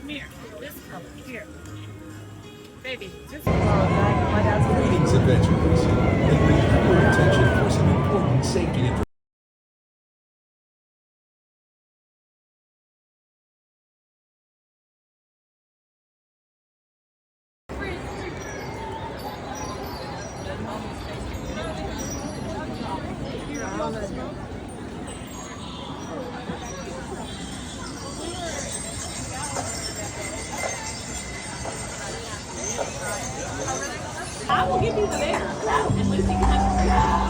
here. This color here. Baby, just Greetings, adventurers. May we have your attention for some important safety information. I will give you the bear. And Lucy can have the